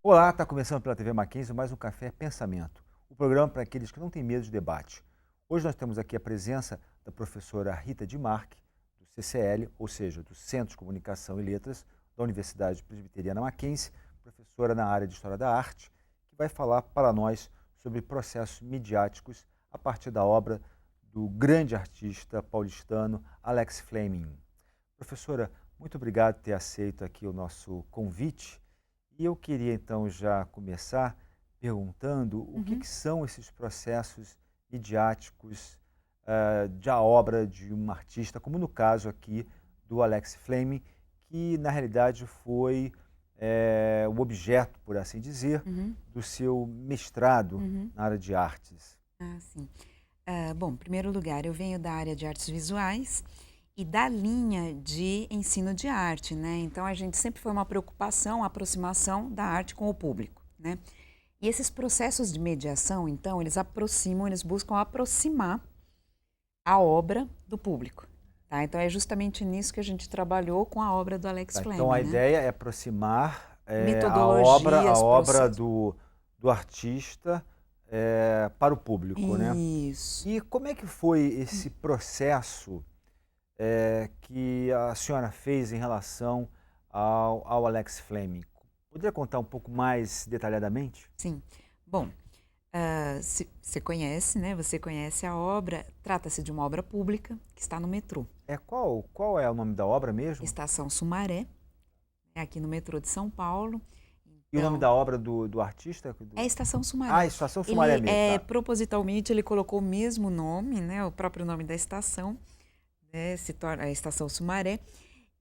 Olá, está começando pela TV Mackenzie mais um Café Pensamento, o programa para aqueles que não têm medo de debate. Hoje nós temos aqui a presença da professora Rita de Marque, do CCL, ou seja, do Centro de Comunicação e Letras da Universidade Presbiteriana Mackenzie, professora na área de História da Arte, que vai falar para nós sobre processos midiáticos a partir da obra do grande artista paulistano Alex Fleming. Professora, muito obrigado por ter aceito aqui o nosso convite. E eu queria então já começar perguntando o que Uhum. que são esses processos midiáticos da obra de um artista, como no caso aqui do Alex Fleming, que na realidade foi o objeto, por assim dizer, Uhum, do seu mestrado uhum. na área de artes. Ah, sim. Bom, em primeiro lugar, eu venho da área de artes visuais e da linha de ensino de arte, né? Então, a gente sempre foi uma preocupação, a aproximação da arte com o público, né? E esses processos de mediação, então, eles buscam aproximar a obra do público, tá? Então, é justamente nisso que a gente trabalhou com a obra do Alex Tá, então a Fleming, né? ideia é aproximar a Metodologias, obra processos. do artista para o público, né? Isso. E como é que foi esse processo que a senhora fez em relação ao Alex Fleming? Poderia contar um pouco mais detalhadamente? Sim. Bom, se você conhece, né? Você conhece a obra. Trata-se de uma obra pública que está no metrô. Qual é o nome da obra mesmo? Estação Sumaré, é aqui no metrô de São Paulo. E o nome Então, da obra do artista? é a Estação Ah, Sumaré. Estação Sumaré Ele mesmo, tá. propositalmente ele colocou o mesmo nome, né? O próprio nome da estação, né? Se torna a Estação Sumaré.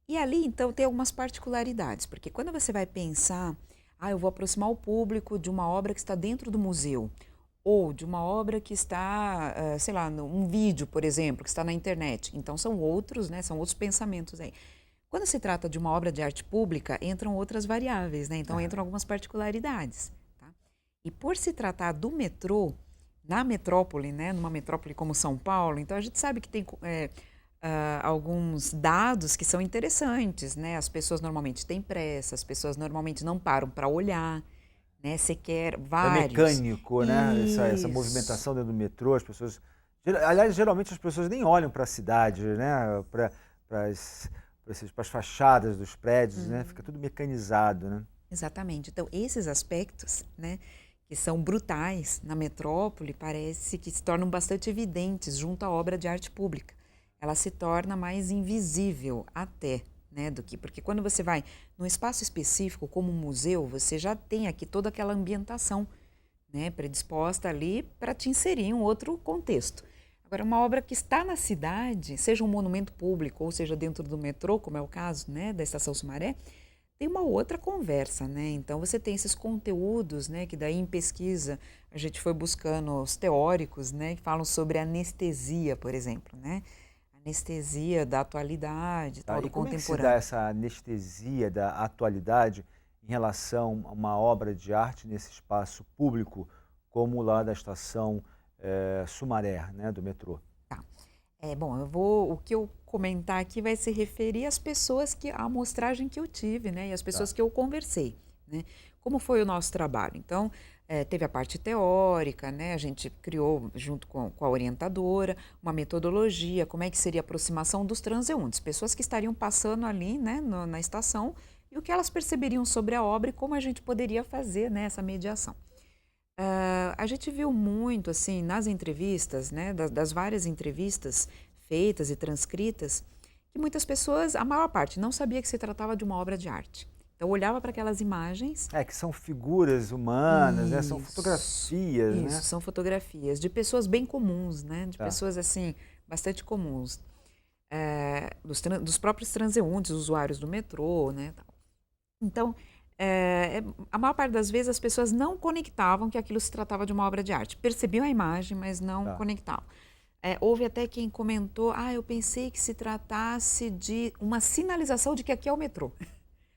E ali, então, tem algumas particularidades, porque quando você vai pensar, eu vou aproximar o público de uma obra que está dentro do museu, ou de uma obra que está, sei lá, um vídeo, por exemplo, que está na internet. Então, são outros, né? São outros pensamentos aí. Quando se trata de uma obra de arte pública, entram outras variáveis, né? Então, entram algumas particularidades, tá? E por se tratar do metrô, na metrópole, né? Numa metrópole como São Paulo, então a gente sabe que tem alguns dados que são interessantes, né? As pessoas normalmente têm pressa, as pessoas normalmente não param para olhar, né? Sequer É vários. mecânico, né? Essa Isso. movimentação dentro do metrô, as pessoas. Aliás, geralmente as pessoas nem olham para a cidade, né? Para as fachadas dos prédios, né? Fica tudo mecanizado, né? Exatamente. Então, esses aspectos, né, que são brutais na metrópole, parece que se tornam bastante evidentes junto à obra de arte pública. Ela se torna mais invisível até, né, do que porque quando você vai num espaço específico como um museu, você já tem aqui toda aquela ambientação, né, predisposta ali para te inserir em um outro contexto. Agora, uma obra que está na cidade, seja um monumento público ou seja dentro do metrô, como é o caso, né, da Estação Sumaré, tem uma outra conversa, né? Então você tem esses conteúdos, né? Que daí em pesquisa a gente foi buscando os teóricos, né? Que falam sobre anestesia, por exemplo, né? Anestesia da atualidade, Tá? tal, E do como é que se dá contemporâneo. essa anestesia da atualidade em relação a uma obra de arte nesse espaço público, como lá da estação Sumaré, né, do metrô? Tá. Bom, o que eu comentar aqui vai se referir às pessoas a amostragem que eu tive, né, e as Tá. pessoas que eu conversei, né. Como foi o nosso trabalho? Então, teve a parte teórica, né, a gente criou, junto com a orientadora, uma metodologia, como é que seria a aproximação dos transeuntes, pessoas que estariam passando ali, né, na estação, e o que elas perceberiam sobre a obra e como a gente poderia fazer, né, essa mediação. A gente viu muito, assim, nas entrevistas, né, das várias entrevistas feitas e transcritas, que muitas pessoas, a maior parte, não sabia que se tratava de uma obra de arte. Então, olhava para aquelas imagens. É, que são figuras humanas, né? São Isso, fotografias, isso, né? são fotografias de pessoas bem comuns, né, de Tá. pessoas, assim, bastante comuns. Dos próprios transeuntes, usuários do metrô, né, tal. Então, a maior parte das vezes as pessoas não conectavam que aquilo se tratava de uma obra de arte. Percebiam a imagem, mas não Tá. conectavam. Houve até quem comentou: eu pensei que se tratasse de uma sinalização de que aqui é o metrô,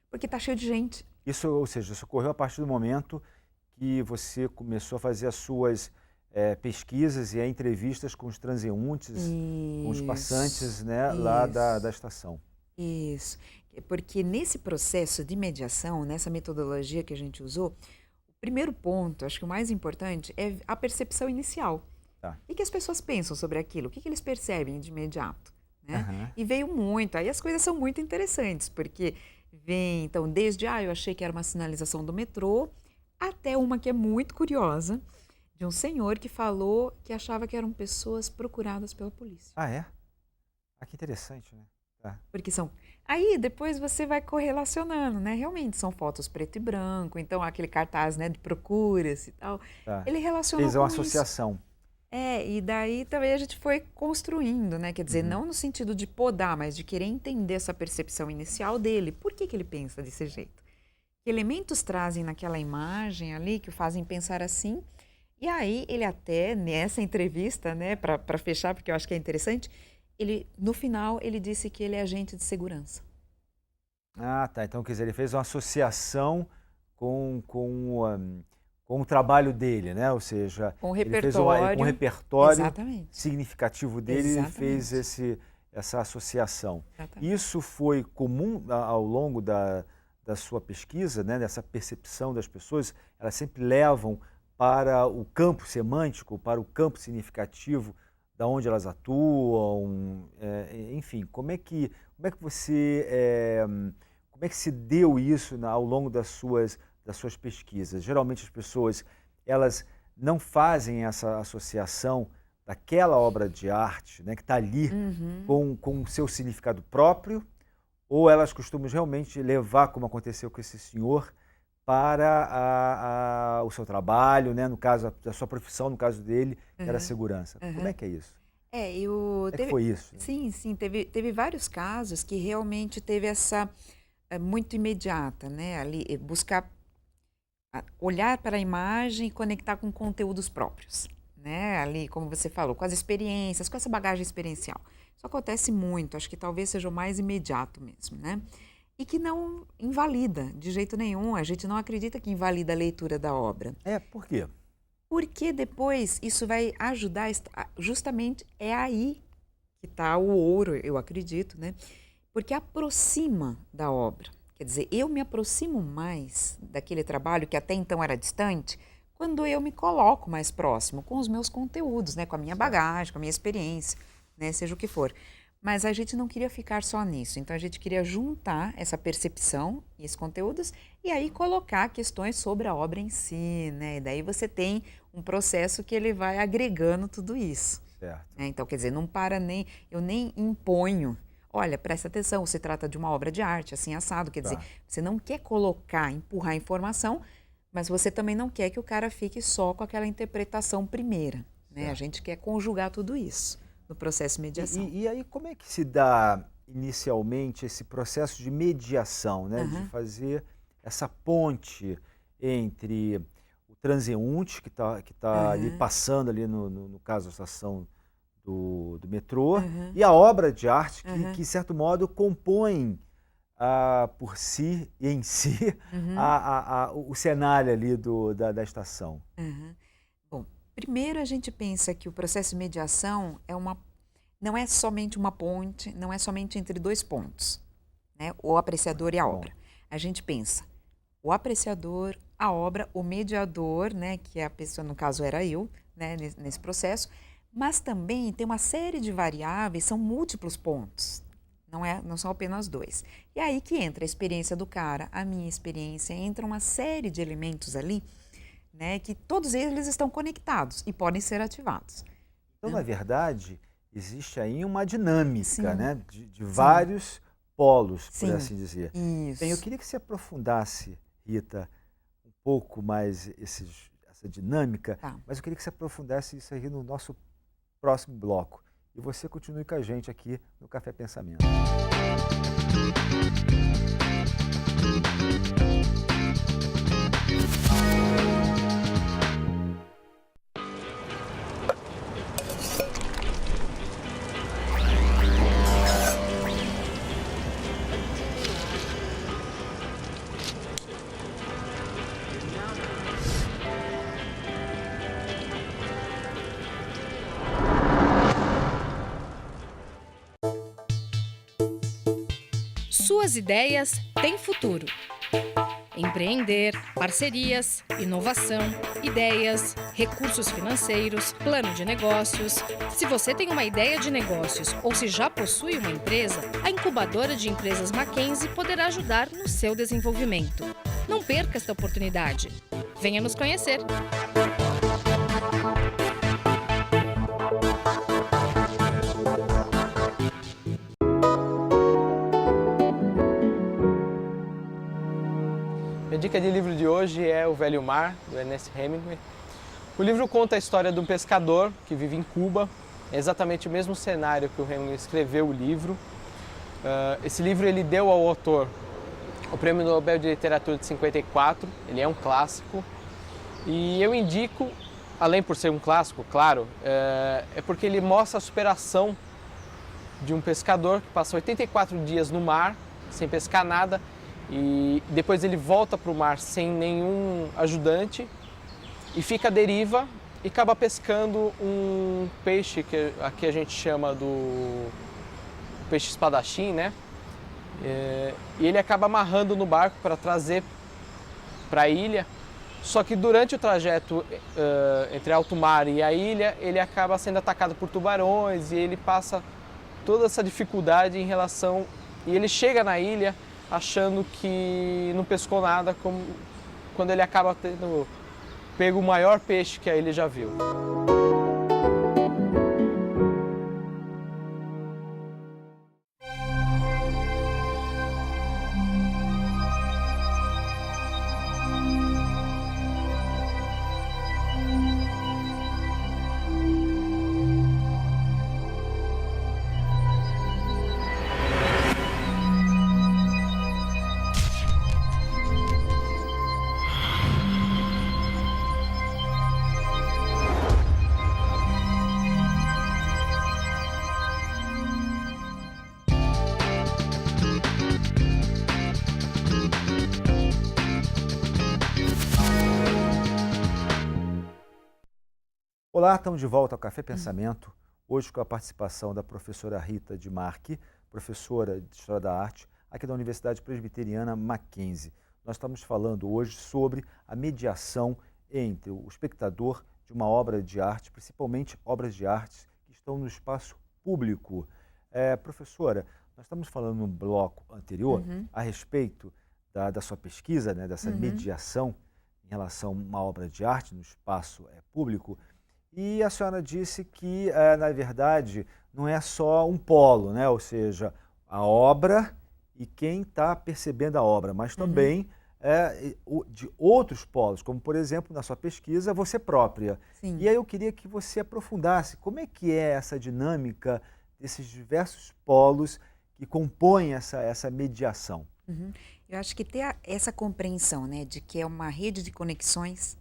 porque está cheio de gente. Isso, ou seja, isso ocorreu a partir do momento que você começou a fazer as suas pesquisas e entrevistas com os transeuntes, com os passantes, Isso, né, lá da isso. estação. Isso. Porque nesse processo de mediação, nessa metodologia que a gente usou, o primeiro ponto, acho que o mais importante, é a percepção inicial. Tá. O que as pessoas pensam sobre aquilo? O que eles percebem de imediato? Né? Aham. E veio muito, aí as coisas são muito interessantes, porque vem, então, desde, eu achei que era uma sinalização do metrô, até uma que é muito curiosa, de um senhor que falou que achava que eram pessoas procuradas pela polícia. Ah, é? Ah, que interessante, né? Tá. Porque são. Aí depois você vai correlacionando, né? Realmente são fotos preto e branco, então aquele cartaz, né, de procura-se e tal. Tá. Ele relacionou Fez uma com isso. associação. E daí também a gente foi construindo, né? Quer dizer, não no sentido de podar, mas de querer entender essa percepção inicial dele. Por que ele pensa desse jeito? Que elementos trazem naquela imagem ali que o fazem pensar assim? E aí ele até, nessa entrevista, né, para fechar, porque eu acho que é interessante, no final ele disse que ele é agente de segurança. Ah, tá. Então, quer dizer, ele fez uma associação com o trabalho dele, né? Ou seja, Com o ele fez com um repertório. repertório Exatamente. significativo dele e Exatamente. fez essa associação. Exatamente. Isso foi comum ao longo da sua pesquisa, né? Dessa percepção das pessoas, elas sempre levam para o campo semântico, para o campo significativo da onde elas atuam, enfim, como é que se deu isso ao longo das suas pesquisas? Geralmente as pessoas, elas não fazem essa associação daquela obra de arte, né, que está ali com o seu significado próprio, ou elas costumam realmente levar, como aconteceu com esse senhor, para o seu trabalho, né? No caso da sua profissão, no caso dele, que era a segurança. Como é que é isso? Como é que foi isso? Sim, teve vários casos que realmente teve essa muito imediata, né? Ali, buscar olhar para a imagem e conectar com conteúdos próprios, né? Ali, como você falou, com as experiências, com essa bagagem experiencial. Isso acontece muito, acho que talvez seja o mais imediato mesmo, né? E que não invalida de jeito nenhum, a gente não acredita que invalida a leitura da obra. Por quê? Porque depois isso vai ajudar, justamente é aí que está o ouro, eu acredito, né? Porque aproxima da obra. Quer dizer, eu me aproximo mais daquele trabalho que até então era distante, quando eu me coloco mais próximo com os meus conteúdos, né? Com a minha bagagem, com a minha experiência, né? Seja o que for. Mas a gente não queria ficar só nisso, então a gente queria juntar essa percepção e esses conteúdos e aí colocar questões sobre a obra em si, né? E daí você tem um processo que ele vai agregando tudo isso. Certo. Então, quer dizer, não para nem, eu nem imponho, olha, presta atenção, se trata de uma obra de arte, assim, assado, quer dizer, você não quer colocar, empurrar informação, mas você também não quer que o cara fique só com aquela interpretação primeira, né? A gente quer conjugar tudo isso no processo de mediação. E aí, como é que se dá inicialmente esse processo de mediação, né? De fazer essa ponte entre o transeunte que tá ali passando ali no caso a estação do metrô e a obra de arte que de certo modo compõe por si e em si o cenário ali da estação. Bom, primeiro a gente pensa que o processo de mediação não é somente uma ponte, não é somente entre dois pontos, né? O apreciador e a obra. A gente pensa o apreciador, a obra, o mediador, né? Que a pessoa, no caso era eu, né? Nesse processo, mas também tem uma série de variáveis, são múltiplos pontos, não são apenas dois. E aí que entra a experiência do cara, a minha experiência, entra uma série de elementos ali, né, que todos eles estão conectados e podem ser ativados. Então, na verdade, existe aí uma dinâmica, né, de vários polos, por assim dizer. Isso. Bem, eu queria que você aprofundasse, Rita, um pouco mais essa dinâmica, mas eu queria que você aprofundasse isso aí no nosso próximo bloco. E você continue com a gente aqui no Café Pensamento. Suas ideias têm futuro. Empreender, parcerias, inovação, ideias, recursos financeiros, plano de negócios. Se você tem uma ideia de negócios ou se já possui uma empresa, a incubadora de empresas Mackenzie poderá ajudar no seu desenvolvimento. Não perca esta oportunidade. Venha nos conhecer. A dica de livro de hoje é O Velho Mar, do Ernest Hemingway. O livro conta a história de um pescador que vive em Cuba. É exatamente o mesmo cenário que o Hemingway escreveu o livro. Esse livro ele deu ao autor o Prêmio Nobel de Literatura de 54. Ele é um clássico. E eu indico, além por ser um clássico, claro, é porque ele mostra a superação de um pescador que passa 84 dias no mar, sem pescar nada, e depois ele volta para o mar sem nenhum ajudante e fica à deriva e acaba pescando um peixe que aqui a gente chama do peixe espadachim, né? E ele acaba amarrando no barco para trazer para a ilha, só que durante o trajeto entre alto mar e a ilha, ele acaba sendo atacado por tubarões e ele passa toda essa dificuldade em relação... E ele chega na ilha achando que não pescou nada, quando ele acaba tendo pego o maior peixe que a ilha já viu. Olá, estamos de volta ao Café Pensamento, hoje com a participação da professora Rita de Marchi, professora de História da Arte, aqui da Universidade Presbiteriana Mackenzie. Nós estamos falando hoje sobre a mediação entre o espectador de uma obra de arte, principalmente obras de arte que estão no espaço público. Professora, nós estamos falando no bloco anterior a respeito da sua pesquisa, né, dessa mediação em relação a uma obra de arte no espaço público. E a senhora disse que, na verdade, não é só um polo, né? Ou seja, a obra e quem está percebendo a obra, mas também de outros polos, como, por exemplo, na sua pesquisa, você própria. Sim. E aí eu queria que você aprofundasse como é que é essa dinâmica desses diversos polos que compõem essa mediação. Eu acho que ter essa compreensão, né, de que é uma rede de conexões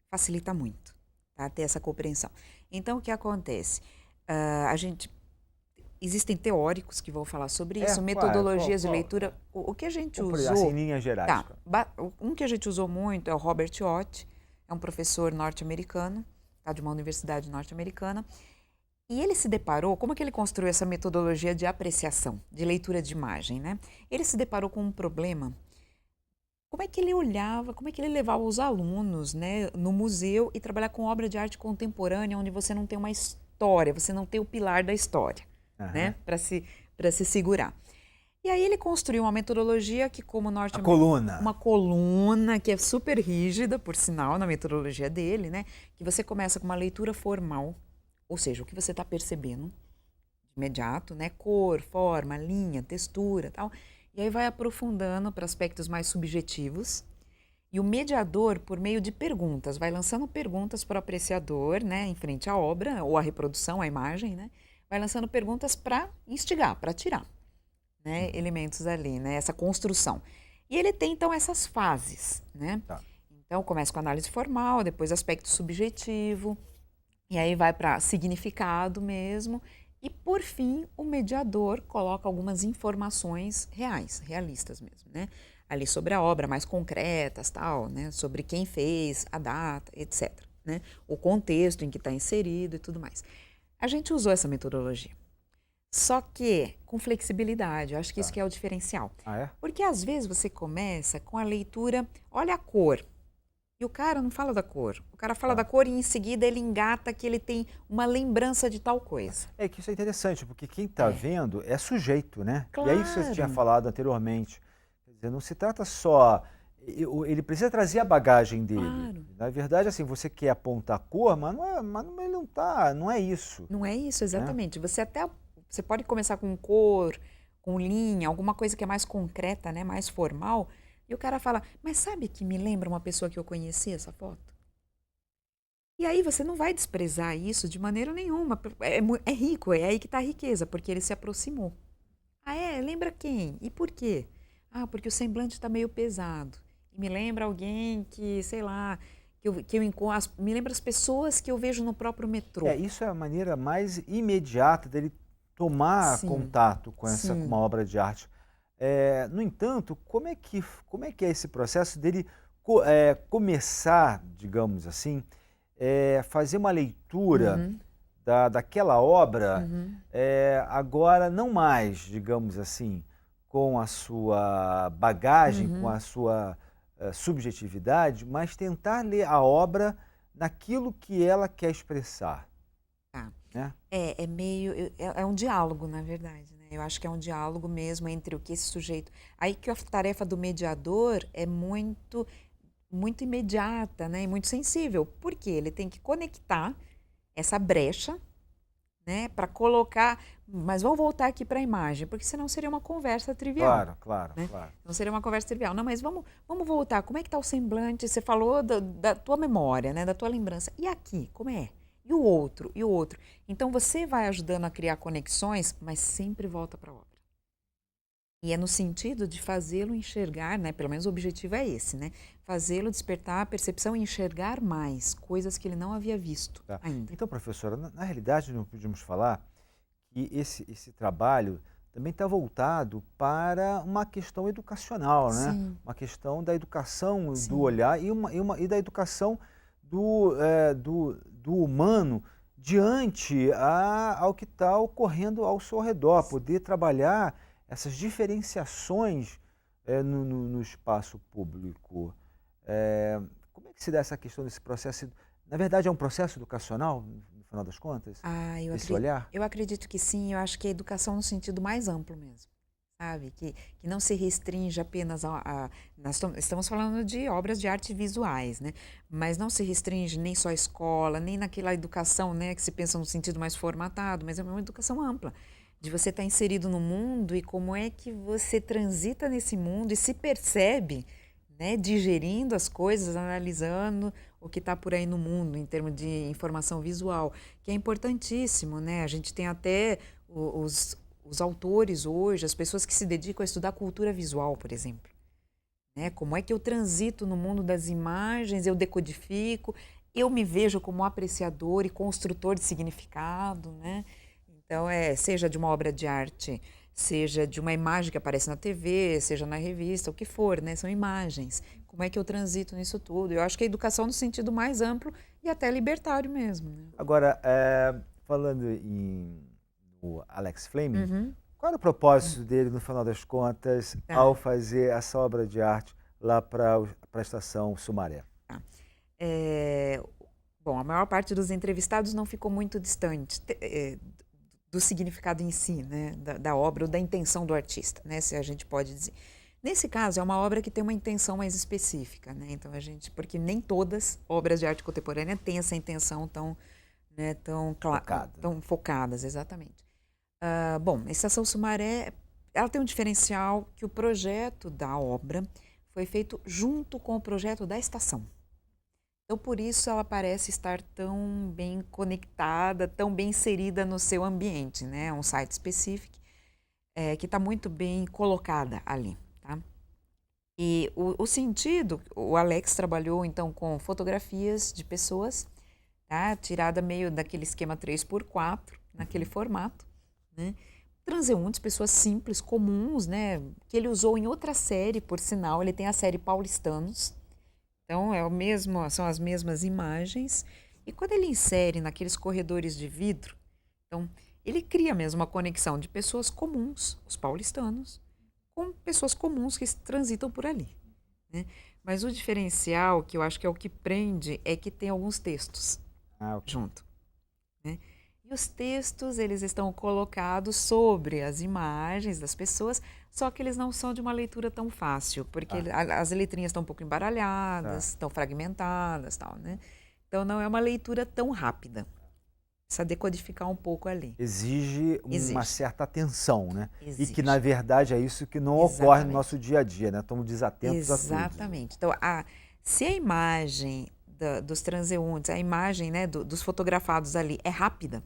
facilita muito. Tá? Ter essa compreensão. Então, o que acontece? Existem teóricos que vão falar sobre isso, metodologias de leitura. O que a gente usou... Assim, em linhas gerais. Um que a gente usou muito é o Robert Ott, é um professor norte-americano, tá, de uma universidade norte-americana, e ele se deparou, como é que ele construiu essa metodologia de apreciação, de leitura de imagem, né? Ele se deparou com um problema. Como é que ele olhava, como é que ele levava os alunos, né, no museu e trabalhar com obra de arte contemporânea, onde você não tem uma história, você não tem o pilar da história, né, para se segurar. E aí ele construiu uma metodologia que, como uma coluna que é super rígida, por sinal, na metodologia dele, né, que você começa com uma leitura formal, ou seja, o que você está percebendo de imediato, né, cor, forma, linha, textura, tal. E aí vai aprofundando para aspectos mais subjetivos. E o mediador, por meio de perguntas, vai lançando perguntas para o apreciador, né, em frente à obra, ou à reprodução, à imagem, né, vai lançando perguntas para instigar, para tirar, né, elementos ali, né, essa construção. E ele tem, então, essas fases, né? Tá. Então, começa com análise formal, depois aspecto subjetivo, e aí vai para significado mesmo. E, por fim, o mediador coloca algumas informações realistas mesmo, né? Ali sobre a obra, mais concretas, tal, né? Sobre quem fez, a data, etc. Né? O contexto em que está inserido e tudo mais. A gente usou essa metodologia. Só que com flexibilidade, eu acho que isso Tá. que é o diferencial. Ah, é? Porque às vezes você começa com a leitura, olha a cor, e o cara não fala da cor. O cara fala Tá. da cor e em seguida ele engata que ele tem uma lembrança de tal coisa. É que isso é interessante, porque quem está vendo é sujeito, né? E é isso que você tinha Claro. falado anteriormente. Quer dizer, não se trata só. Ele precisa trazer a bagagem dele. Claro. Na verdade, assim, você quer apontar a cor, ele não tá, não é isso. Não é isso, exatamente. Você pode começar com cor, com linha, alguma coisa que é mais concreta, né, mais formal, e o cara fala, mas sabe que me lembra uma pessoa que eu conheci essa foto? E aí você não vai desprezar isso de maneira nenhuma. É rico, é aí que está a riqueza, porque ele se aproximou. Ah, lembra quem? E por quê? Ah, porque o semblante está meio pesado. E me lembra alguém que, sei lá, que eu encontro, me lembra as pessoas que eu vejo no próprio metrô. Isso é a maneira mais imediata dele tomar Sim, contato com sim. uma obra de arte. No entanto, como é que é esse processo dele começar, digamos assim, fazer uma leitura Uhum, daquela obra, uhum. agora não mais, digamos assim, com a sua bagagem, com a sua subjetividade, mas tentar ler a obra naquilo que ela quer expressar, Tá. né? É um diálogo, na verdade, né? Eu acho que é um diálogo mesmo entre o que esse sujeito. Aí que a tarefa do mediador é muito, muito imediata, né? E muito sensível. Porque ele tem que conectar essa brecha, né? Para colocar. Mas vamos voltar aqui para a imagem, porque senão seria uma conversa trivial. Claro, Né? claro. Não seria uma conversa trivial. Não, mas vamos voltar. Como é que está o semblante? Você falou da tua memória, né? Da tua lembrança. E aqui, como é? E o outro, e o outro. Então você vai ajudando a criar conexões, mas sempre volta para a obra. E é no sentido de fazê-lo enxergar, né? Pelo menos o objetivo é esse, né? Fazê-lo despertar a percepção e enxergar mais coisas que ele não havia visto Tá. ainda. Então, professora, na realidade, não podíamos falar que esse trabalho também está voltado para uma questão educacional, né? Sim. Uma questão da educação Sim. do olhar e da educação do humano diante ao que está ocorrendo ao seu redor, poder trabalhar essas diferenciações no espaço público. Como é que se dá essa questão desse processo? Na verdade, é um processo educacional, no final das contas? Esse olhar? Eu acredito que sim, eu acho que é educação no sentido mais amplo mesmo, sabe? Que não se restringe apenas nós estamos falando de obras de arte visuais, né? Mas não se restringe nem só à escola, nem naquela educação, né, que se pensa no sentido mais formatado, mas é uma educação ampla, de você estar inserido no mundo e como é que você transita nesse mundo e se percebe, né, digerindo as coisas, analisando o que está por aí no mundo em termos de informação visual, que é importantíssimo, né? A gente tem até os autores hoje, as pessoas que se dedicam a estudar cultura visual, por exemplo, né? Como é que eu transito no mundo das imagens, eu decodifico, eu me vejo como apreciador e construtor de significado, né? Então, seja de uma obra de arte, seja de uma imagem que aparece na TV, seja na revista, o que for, né? São imagens. Como é que eu transito nisso tudo? Eu acho que a educação no sentido mais amplo e até libertário mesmo, né? Agora, falando no Alex Fleming, Uhum. qual era o propósito dele, no final das contas, Tá. ao fazer essa obra de arte lá para a estação Sumaré? Bom, a maior parte dos entrevistados não ficou muito distante do significado em si, né, da obra ou da intenção do artista, né, se a gente pode dizer. Nesse caso, é uma obra que tem uma intenção mais específica, né, então porque nem todas obras de arte contemporânea têm essa intenção tão focadas, exatamente. Bom, a Estação Sumaré, ela tem um diferencial que o projeto da obra foi feito junto com o projeto da estação. Então, por isso, ela parece estar tão bem conectada, tão bem inserida no seu ambiente, né? É um site específico que está muito bem colocada ali, tá? E o sentido, o Alex trabalhou, então, com fotografias de pessoas, tá? Tirada meio daquele esquema 3x4, naquele formato, né? Transeuntes, pessoas simples, comuns, né? Que ele usou em outra série, por sinal, ele tem a série Paulistanos. Então, são as mesmas imagens. E quando ele insere naqueles corredores de vidro, então, ele cria mesmo uma conexão de pessoas comuns, os paulistanos, com pessoas comuns que transitam por ali, né? Mas o diferencial, que eu acho que é o que prende, é que tem alguns textos junto, né? E os textos, eles estão colocados sobre as imagens das pessoas, só que eles não são de uma leitura tão fácil, porque as letrinhas estão um pouco embaralhadas, estão fragmentadas, tal, né? Então não é uma leitura tão rápida. Precisa decodificar um pouco ali. Exige uma certa atenção, né? Exige. E que, na verdade, é isso que não ocorre no nosso dia a dia, né? Estamos desatentos a tudo. Exatamente. Então, se a imagem dos transeuntes, a imagem, né, dos fotografados ali é rápida,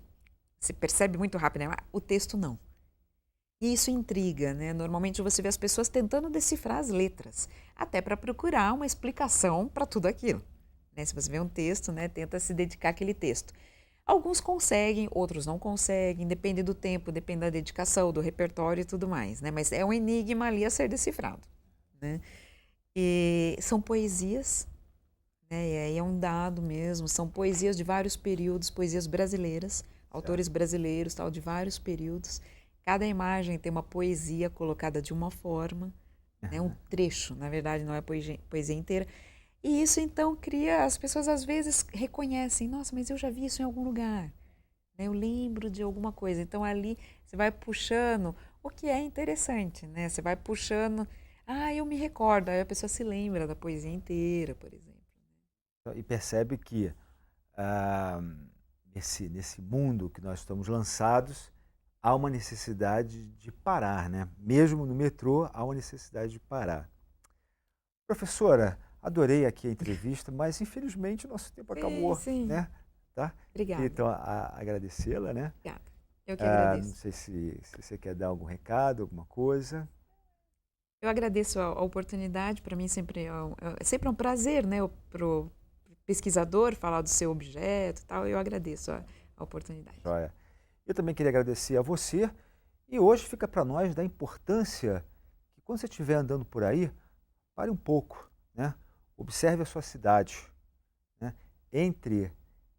se percebe muito rápido, né? O texto não. E isso intriga, né? Normalmente você vê as pessoas tentando decifrar as letras, até para procurar uma explicação para tudo aquilo, né? Se você vê um texto, né, tenta se dedicar àquele texto. Alguns conseguem, outros não conseguem, depende do tempo, depende da dedicação, do repertório e tudo mais, né? Mas é um enigma ali a ser decifrado, né? E são poesias, né? E aí é um dado mesmo, são poesias de vários períodos, poesias brasileiras, autores brasileiros, tal, de vários períodos. Cada imagem tem uma poesia colocada de uma forma, né? Um trecho, na verdade não é poesia inteira. E isso, então, cria... As pessoas, às vezes, reconhecem. Nossa, mas eu já vi isso em algum lugar. Eu lembro de alguma coisa. Então, ali, você vai puxando, o que é interessante, né? Você vai puxando... eu me recordo. Aí a pessoa se lembra da poesia inteira, por exemplo. E percebe que, nesse mundo que nós estamos lançados, há uma necessidade de parar, né? Mesmo no metrô, há uma necessidade de parar. Professora... Adorei aqui a entrevista, mas infelizmente o nosso tempo acabou, né? Tá? Obrigada. Então, agradecê-la, né? Obrigada. Eu que agradeço. Não sei se você quer dar algum recado, alguma coisa. Eu agradeço a oportunidade, para mim sempre é um prazer, né? Para o pesquisador falar do seu objeto e tal, eu agradeço a oportunidade. Joia. Eu também queria agradecer a você e hoje fica para nós da importância que quando você estiver andando por aí, pare um pouco, né? Observe a sua cidade, né? Entre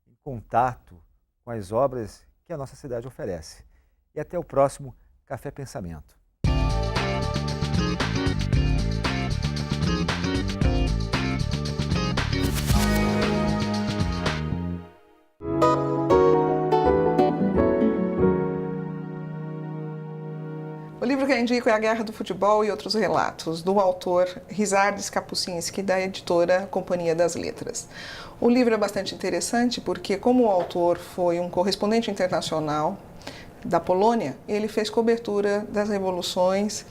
em contato com as obras que a nossa cidade oferece. E até o próximo Café Pensamento. O livro que eu indico é A Guerra do Futebol e Outros Relatos, do autor Ryszard Kapuscinski, da editora Companhia das Letras. O livro é bastante interessante porque, como o autor foi um correspondente internacional da Polônia, ele fez cobertura das revoluções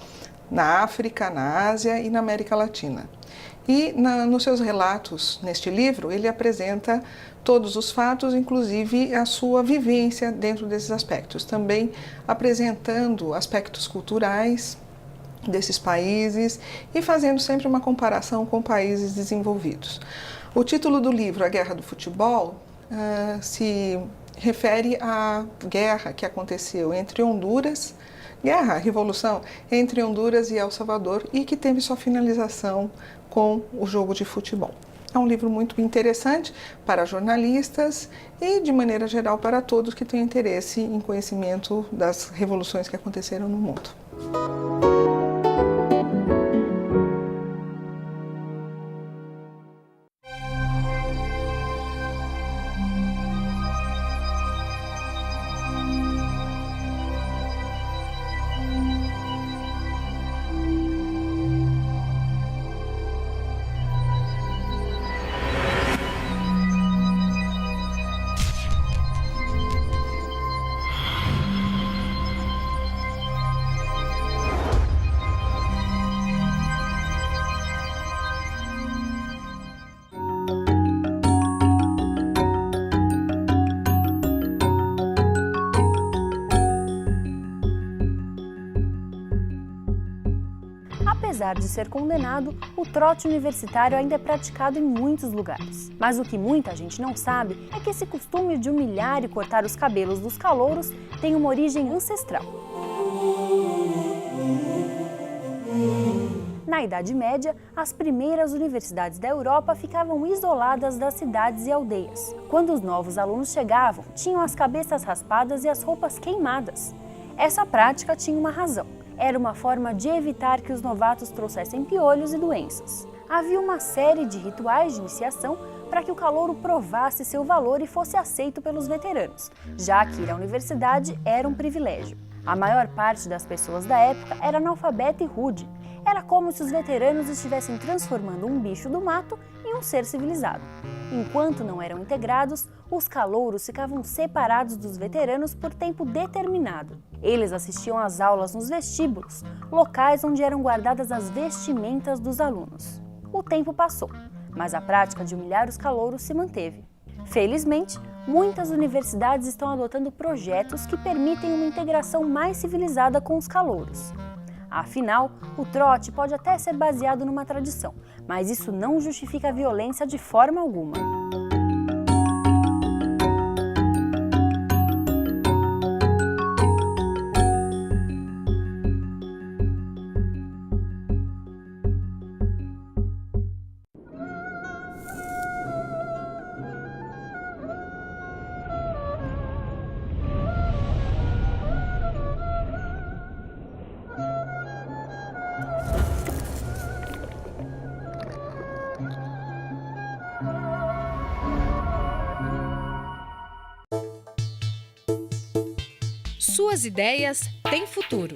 na África, na Ásia e na América Latina. E nos seus relatos, neste livro, ele apresenta todos os fatos, inclusive a sua vivência dentro desses aspectos. Também apresentando aspectos culturais desses países e fazendo sempre uma comparação com países desenvolvidos. O título do livro, A Guerra do Futebol, se refere à guerra que aconteceu entre Honduras, revolução entre Honduras e El Salvador e que teve sua finalização com o jogo de futebol. É um livro muito interessante para jornalistas e, de maneira geral, para todos que têm interesse em conhecimento das revoluções que aconteceram no mundo. Apesar de ser condenado, o trote universitário ainda é praticado em muitos lugares. Mas o que muita gente não sabe é que esse costume de humilhar e cortar os cabelos dos calouros tem uma origem ancestral. Na Idade Média, as primeiras universidades da Europa ficavam isoladas das cidades e aldeias. Quando os novos alunos chegavam, tinham as cabeças raspadas e as roupas queimadas. Essa prática tinha uma razão. Era uma forma de evitar que os novatos trouxessem piolhos e doenças. Havia uma série de rituais de iniciação para que o calouro provasse seu valor e fosse aceito pelos veteranos, já que ir à universidade era um privilégio. A maior parte das pessoas da época era analfabeta e rude. Era como se os veteranos estivessem transformando um bicho do mato em um ser civilizado. Enquanto não eram integrados, os calouros ficavam separados dos veteranos por tempo determinado. Eles assistiam às aulas nos vestíbulos, locais onde eram guardadas as vestimentas dos alunos. O tempo passou, mas a prática de humilhar os calouros se manteve. Felizmente, muitas universidades estão adotando projetos que permitem uma integração mais civilizada com os calouros. Afinal, o trote pode até ser baseado numa tradição, mas isso não justifica a violência de forma alguma. Suas ideias têm futuro.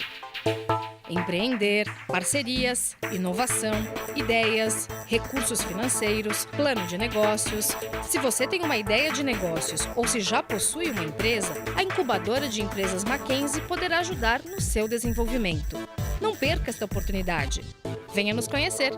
Empreender, parcerias, inovação, ideias, recursos financeiros, plano de negócios. Se você tem uma ideia de negócios ou se já possui uma empresa, a incubadora de empresas Mackenzie poderá ajudar no seu desenvolvimento. Não perca esta oportunidade. Venha nos conhecer!